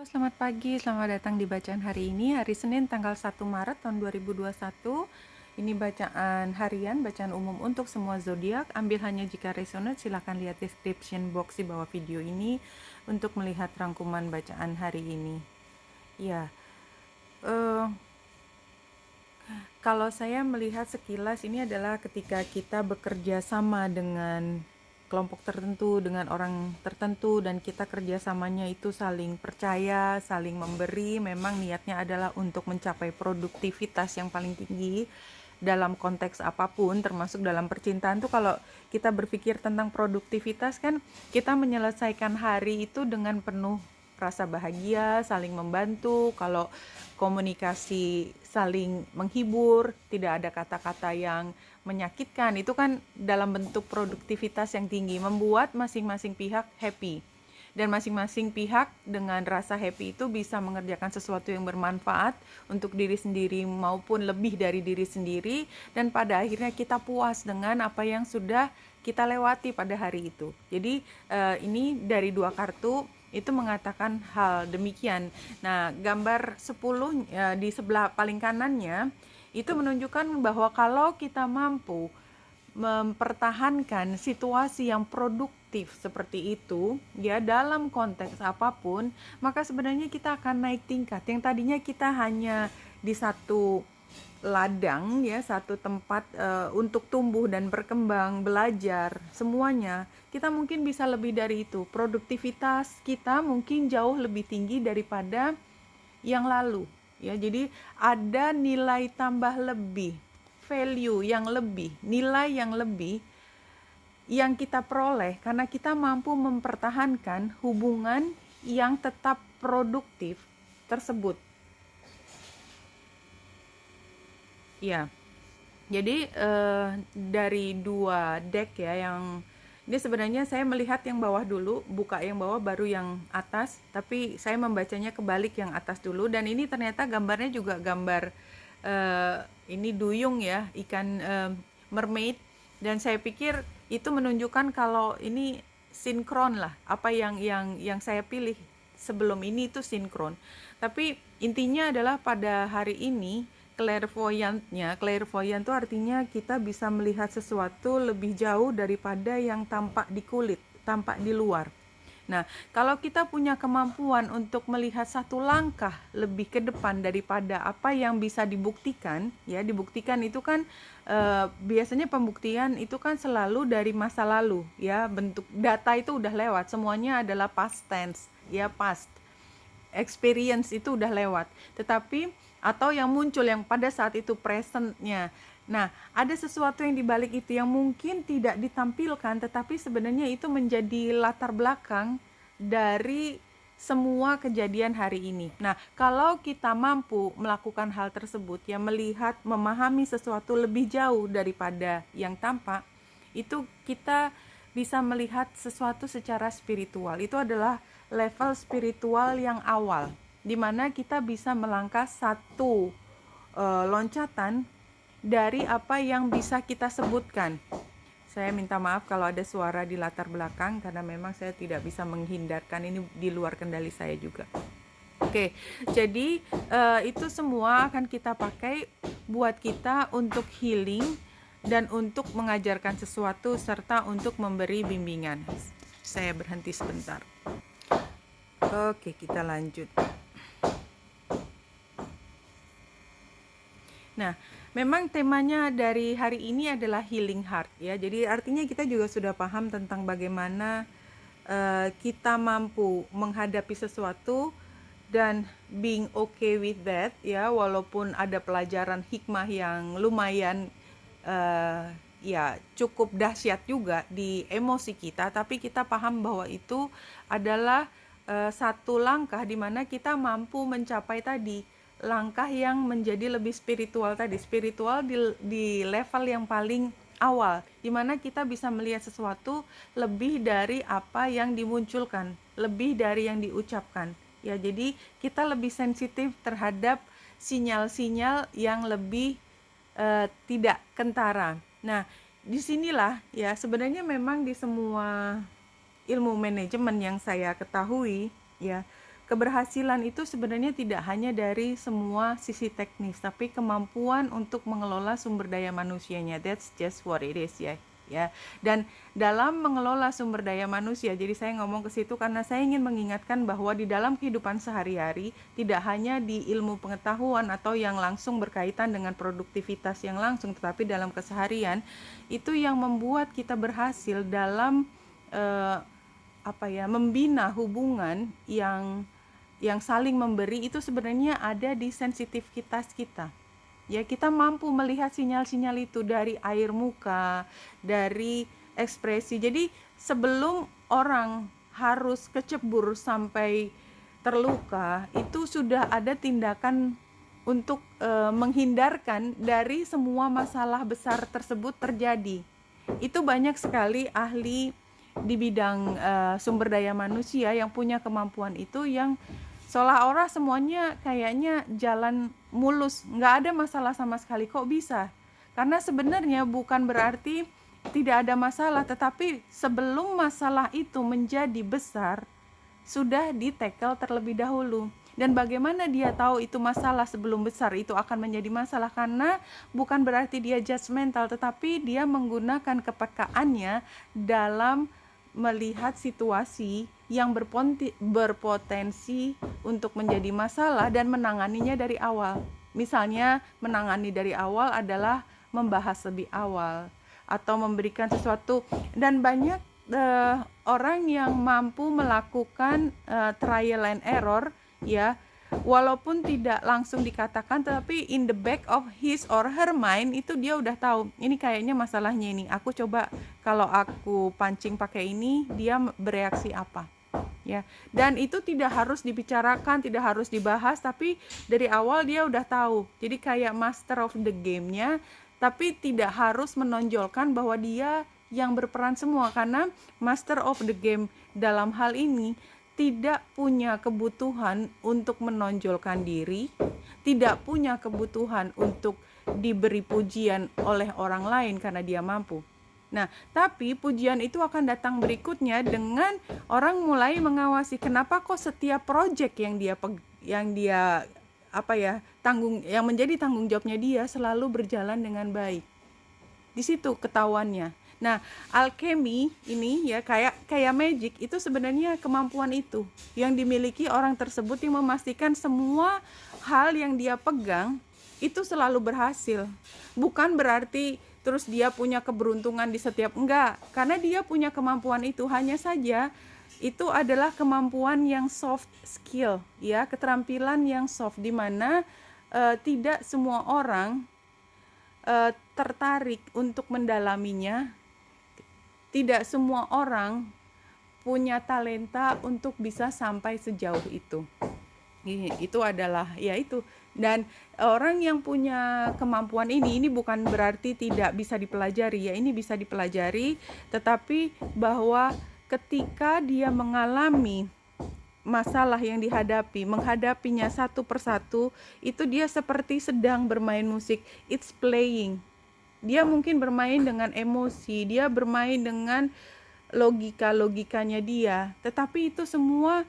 Halo, selamat pagi. Selamat datang di bacaan hari ini, hari Senin tanggal 1 Maret tahun 2021. Ini bacaan harian, bacaan umum untuk semua zodiak. Ambil hanya jika resonate. Silahkan lihat description box di bawah video ini untuk melihat rangkuman bacaan hari ini. Ya, eh, kalau saya melihat sekilas ini adalah ketika kita bekerja sama dengan kelompok tertentu, dengan orang tertentu, dan kita kerjasamanya itu saling percaya, saling memberi, memang niatnya adalah untuk mencapai produktivitas yang paling tinggi dalam konteks apapun, termasuk dalam percintaan tuh. Kalau kita berpikir tentang produktivitas kan, kita menyelesaikan hari itu dengan penuh rasa bahagia, saling membantu. Kalau komunikasi saling menghibur, tidak ada kata-kata yang menyakitkan, itu kan dalam bentuk produktivitas yang tinggi, membuat masing-masing pihak happy. Dan masing-masing pihak dengan rasa happy itu bisa mengerjakan sesuatu yang bermanfaat untuk diri sendiri maupun lebih dari diri sendiri, dan pada akhirnya kita puas dengan apa yang sudah kita lewati pada hari itu. Jadi ini dari dua kartu itu mengatakan hal demikian. Nah, gambar 10 di sebelah paling kanannya itu menunjukkan bahwa kalau kita mampu mempertahankan situasi yang produktif seperti itu ya dalam konteks apapun, maka sebenarnya kita akan naik tingkat. Yang tadinya kita hanya di satu ladang ya, satu tempat untuk tumbuh dan berkembang, belajar, semuanya, kita mungkin bisa lebih dari itu. Produktivitas kita mungkin jauh lebih tinggi daripada yang lalu ya. Jadi ada nilai tambah lebih, value yang lebih, nilai yang lebih yang kita peroleh karena kita mampu mempertahankan hubungan yang tetap produktif tersebut. Ya, jadi dari dua deck ya, yang ini sebenarnya saya melihat yang bawah dulu, buka yang bawah baru yang atas, tapi saya membacanya kebalik, yang atas dulu. Dan ini ternyata gambarnya juga gambar ini duyung ya, ikan mermaid. Dan saya pikir itu menunjukkan kalau ini sinkron lah, apa yang saya pilih sebelum ini itu sinkron. Tapi intinya adalah pada hari ini clairvoyant itu artinya kita bisa melihat sesuatu lebih jauh daripada yang tampak di kulit, tampak di luar. Nah, kalau kita punya kemampuan untuk melihat satu langkah lebih ke depan daripada apa yang bisa dibuktikan, ya dibuktikan itu kan biasanya pembuktian itu kan selalu dari masa lalu, ya bentuk data itu udah lewat, semuanya adalah past tense, ya past experience itu udah lewat, tetapi atau yang muncul yang pada saat itu presentnya. Nah, ada sesuatu yang dibalik itu yang mungkin tidak ditampilkan, tetapi sebenarnya itu menjadi latar belakang dari semua kejadian hari ini. Nah, kalau kita mampu melakukan hal tersebut, ya melihat, memahami sesuatu lebih jauh daripada yang tampak, itu kita bisa melihat sesuatu secara spiritual. Itu adalah level spiritual yang awal, di mana kita bisa melangkah satu loncatan dari apa yang bisa kita sebutkan. Saya minta maaf kalau ada suara di latar belakang karena memang saya tidak bisa menghindarkan, ini di luar kendali saya juga. Oke, jadi itu semua akan kita pakai buat kita untuk healing dan untuk mengajarkan sesuatu serta untuk memberi bimbingan. Saya berhenti sebentar. Oke, kita lanjut. Nah, memang temanya dari hari ini adalah healing heart ya. Jadi artinya kita juga sudah paham tentang bagaimana kita mampu menghadapi sesuatu dan being okay with that ya, walaupun ada pelajaran hikmah yang lumayan ya cukup dahsyat juga di emosi kita, tapi kita paham bahwa itu adalah satu langkah di mana kita mampu mencapai tadi langkah yang menjadi lebih spiritual tadi, spiritual di level yang paling awal, di mana kita bisa melihat sesuatu lebih dari apa yang dimunculkan, lebih dari yang diucapkan. Ya, jadi kita lebih sensitif terhadap sinyal-sinyal yang lebih tidak kentara. Nah, disinilah ya sebenarnya memang di semua ilmu manajemen yang saya ketahui ya, keberhasilan itu sebenarnya tidak hanya dari semua sisi teknis, tapi kemampuan untuk mengelola sumber daya manusianya. That's just what it is ya. Dan dalam mengelola sumber daya manusia, jadi saya ngomong ke situ karena saya ingin mengingatkan bahwa di dalam kehidupan sehari-hari tidak hanya di ilmu pengetahuan atau yang langsung berkaitan dengan produktivitas yang langsung, tetapi dalam keseharian itu yang membuat kita berhasil dalam membina hubungan yang saling memberi, itu sebenarnya ada di sensitivitas kita. Ya, kita mampu melihat sinyal-sinyal itu dari air muka, dari ekspresi. Jadi sebelum orang harus kecebur sampai terluka, itu sudah ada tindakan untuk menghindarkan dari semua masalah besar tersebut terjadi. Itu banyak sekali ahli di bidang sumber daya manusia yang punya kemampuan itu, yang seolah-olah semuanya kayaknya jalan mulus, nggak ada masalah sama sekali. Kok bisa? Karena sebenarnya bukan berarti tidak ada masalah, tetapi sebelum masalah itu menjadi besar, sudah di-tackle terlebih dahulu. Dan bagaimana dia tahu itu masalah sebelum besar itu akan menjadi masalah? Karena bukan berarti dia judgmental, tetapi dia menggunakan kepekaannya dalam melihat situasi yang berpotensi untuk menjadi masalah dan menanganinya dari awal. Misalnya menangani dari awal adalah membahas lebih awal atau memberikan sesuatu. Dan banyak orang yang mampu melakukan trial and error, ya, walaupun tidak langsung dikatakan, tetapi in the back of his or her mind itu dia udah tahu, ini kayaknya masalahnya ini, aku coba kalau aku pancing pakai ini dia bereaksi apa, ya. Dan itu tidak harus dibicarakan, tidak harus dibahas, tapi dari awal dia udah tahu. Jadi kayak master of the game-nya, tapi tidak harus menonjolkan bahwa dia yang berperan semua, karena master of the game dalam hal ini tidak punya kebutuhan untuk menonjolkan diri, tidak punya kebutuhan untuk diberi pujian oleh orang lain karena dia mampu. Nah, tapi pujian itu akan datang berikutnya dengan orang mulai mengawasi, kenapa kok setiap proyek yang menjadi tanggung jawabnya dia selalu berjalan dengan baik. Di situ ketahuannya. Nah, alchemy ini ya kayak magic, itu sebenarnya kemampuan itu yang dimiliki orang tersebut yang memastikan semua hal yang dia pegang itu selalu berhasil. Bukan berarti terus dia punya keberuntungan di setiap, enggak, karena dia punya kemampuan itu, hanya saja itu adalah kemampuan yang soft skill, ya, keterampilan yang soft, di mana tidak semua orang tertarik untuk mendalaminya. Tidak semua orang punya talenta untuk bisa sampai sejauh itu. Itu adalah ya itu. Dan orang yang punya kemampuan ini bukan berarti tidak bisa dipelajari, ya, ini bisa dipelajari, tetapi bahwa ketika dia mengalami masalah yang menghadapinya satu persatu, itu dia seperti sedang bermain musik, it's playing. Dia mungkin bermain dengan emosi, dia bermain dengan logikanya dia, tetapi itu semua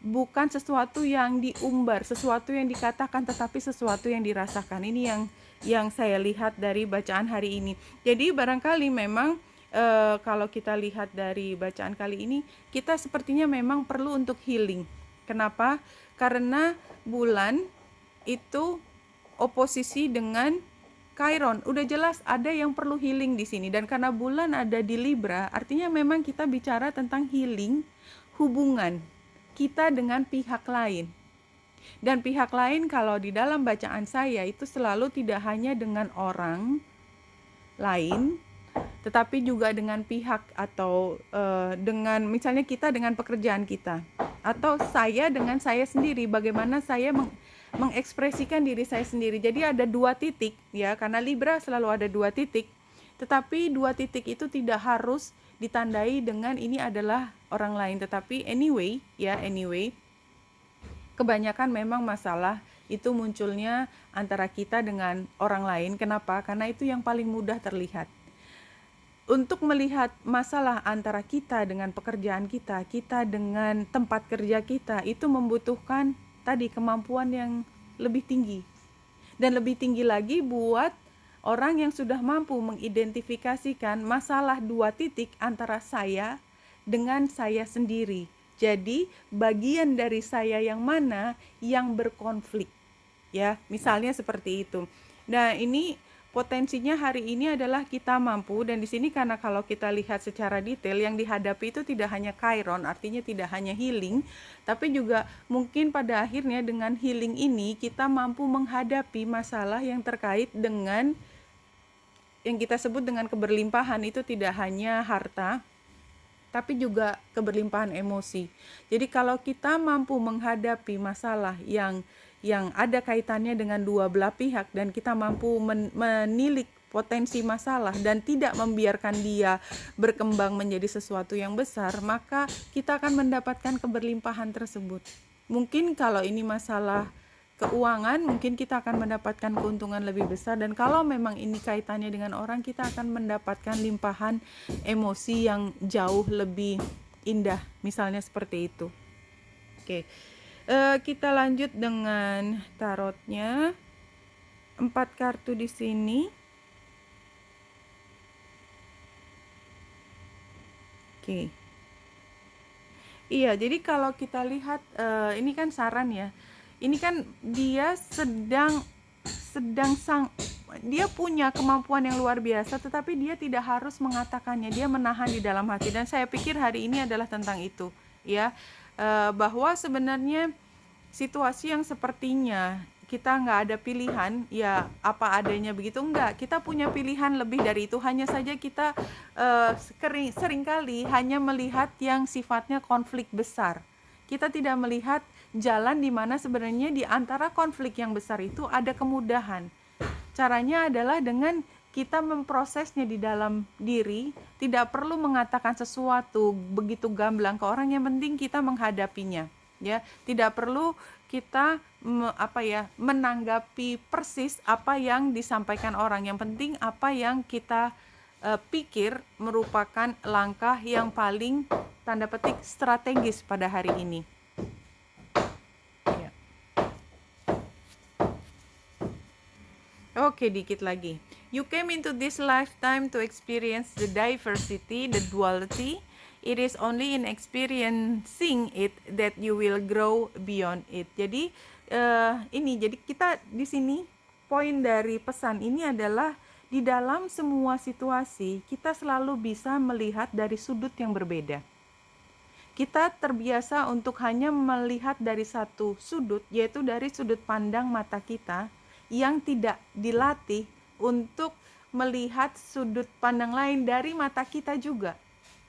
bukan sesuatu yang diumbar, sesuatu yang dikatakan, tetapi sesuatu yang dirasakan. Ini yang saya lihat dari bacaan hari ini. Jadi barangkali memang kalau kita lihat dari bacaan kali ini, kita sepertinya memang perlu untuk healing. Kenapa? Karena bulan itu oposisi dengan Chiron, udah jelas ada yang perlu healing di sini. Dan karena bulan ada di Libra, artinya memang kita bicara tentang healing hubungan kita dengan pihak lain. Dan pihak lain kalau di dalam bacaan saya itu selalu tidak hanya dengan orang lain, tetapi juga dengan pihak atau dengan misalnya kita dengan pekerjaan kita, atau saya dengan saya sendiri, bagaimana saya mengekspresikan diri saya sendiri. Jadi ada dua titik, ya, karena Libra selalu ada dua titik, tetapi dua titik itu tidak harus ditandai dengan ini adalah orang lain, tetapi anyway, kebanyakan memang masalah itu munculnya antara kita dengan orang lain. Kenapa? Karena itu yang paling mudah terlihat. untuk melihat masalah antara kita dengan pekerjaan kita, kita dengan tempat kerja kita, itu membutuhkan tadi kemampuan yang lebih tinggi. Dan lebih tinggi lagi buat orang yang sudah mampu mengidentifikasikan masalah 2 titik antara saya dengan saya sendiri. Jadi, bagian dari saya yang mana yang berkonflik. Ya, misalnya seperti itu. Nah, ini potensinya hari ini adalah kita mampu, dan di sini karena kalau kita lihat secara detail yang dihadapi itu tidak hanya kairon, artinya tidak hanya healing, tapi juga mungkin pada akhirnya dengan healing ini kita mampu menghadapi masalah yang terkait dengan yang kita sebut dengan keberlimpahan. Itu tidak hanya harta, tapi juga keberlimpahan emosi. Jadi kalau kita mampu menghadapi masalah yang ada kaitannya dengan dua belah pihak, dan kita mampu menilik potensi masalah dan tidak membiarkan dia berkembang menjadi sesuatu yang besar, maka kita akan mendapatkan keberlimpahan tersebut. Mungkin kalau ini masalah keuangan, mungkin kita akan mendapatkan keuntungan lebih besar, dan kalau memang ini kaitannya dengan orang, kita akan mendapatkan limpahan emosi yang jauh lebih indah, misalnya seperti itu. Oke. Kita lanjut dengan tarotnya. 4 kartu di sini. Oke. Iya, jadi kalau kita lihat ini kan saran ya. Ini kan dia dia punya kemampuan yang luar biasa, tetapi dia tidak harus mengatakannya, dia menahan di dalam hati. Dan saya pikir hari ini adalah tentang itu, ya. Bahwa sebenarnya situasi yang sepertinya kita nggak ada pilihan, ya apa adanya begitu, enggak, kita punya pilihan lebih dari itu. Hanya saja kita seringkali hanya melihat yang sifatnya konflik besar. Kita tidak melihat jalan di mana sebenarnya di antara konflik yang besar itu ada kemudahan. Caranya adalah dengan kita memprosesnya di dalam diri, tidak perlu mengatakan sesuatu begitu gamblang ke orang, yang penting kita menghadapinya, ya. Tidak perlu kita menanggapi persis apa yang disampaikan orang. Yang penting apa yang kita pikir merupakan langkah yang paling tanda petik strategis pada hari ini. Oke, dikit lagi. You came into this lifetime to experience the diversity, the duality. It is only in experiencing it that you will grow beyond it. Jadi jadi kita di sini poin dari pesan ini adalah di dalam semua situasi kita selalu bisa melihat dari sudut yang berbeda. Kita terbiasa untuk hanya melihat dari satu sudut, yaitu dari sudut pandang mata kita, yang tidak dilatih untuk melihat sudut pandang lain dari mata kita juga.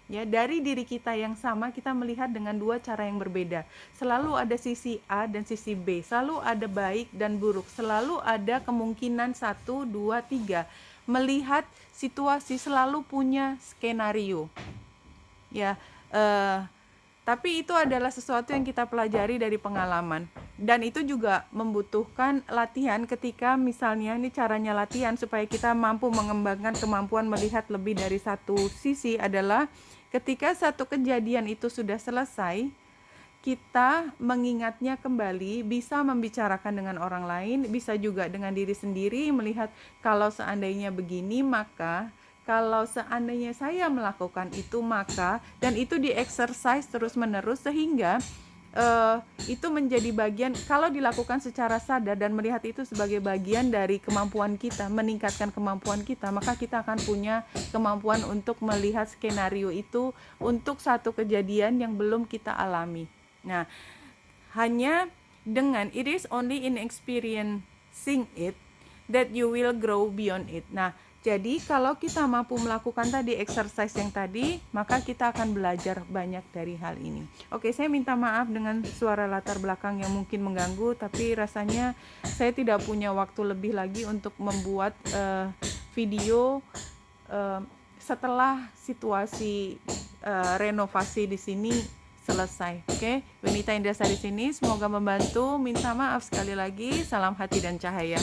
Ya, dari diri kita yang sama kita melihat dengan 2 cara yang berbeda. Selalu ada sisi A dan sisi B, selalu ada baik dan buruk, selalu ada kemungkinan 1, 2, 3. Melihat situasi selalu punya skenario. Ya, tapi itu adalah sesuatu yang kita pelajari dari pengalaman. Dan itu juga membutuhkan latihan. Ketika misalnya ini caranya latihan supaya kita mampu mengembangkan kemampuan melihat lebih dari satu sisi adalah ketika satu kejadian itu sudah selesai, kita mengingatnya kembali, bisa membicarakan dengan orang lain, bisa juga dengan diri sendiri, melihat kalau seandainya begini, maka kalau seandainya saya melakukan itu, maka, dan itu di-exercise terus-menerus sehingga itu menjadi bagian, kalau dilakukan secara sadar dan melihat itu sebagai bagian dari kemampuan kita, meningkatkan kemampuan kita, maka kita akan punya kemampuan untuk melihat skenario itu untuk satu kejadian yang belum kita alami. Nah, hanya dengan it is only in experiencing it that you will grow beyond it. Nah, jadi kalau kita mampu melakukan tadi exercise yang tadi, maka kita akan belajar banyak dari hal ini. Oke, saya minta maaf dengan suara latar belakang yang mungkin mengganggu, tapi rasanya saya tidak punya waktu lebih lagi untuk membuat video setelah situasi renovasi di sini selesai. Oke, Winita Indrasari di sini, semoga membantu. Minta maaf sekali lagi. Salam hati dan cahaya.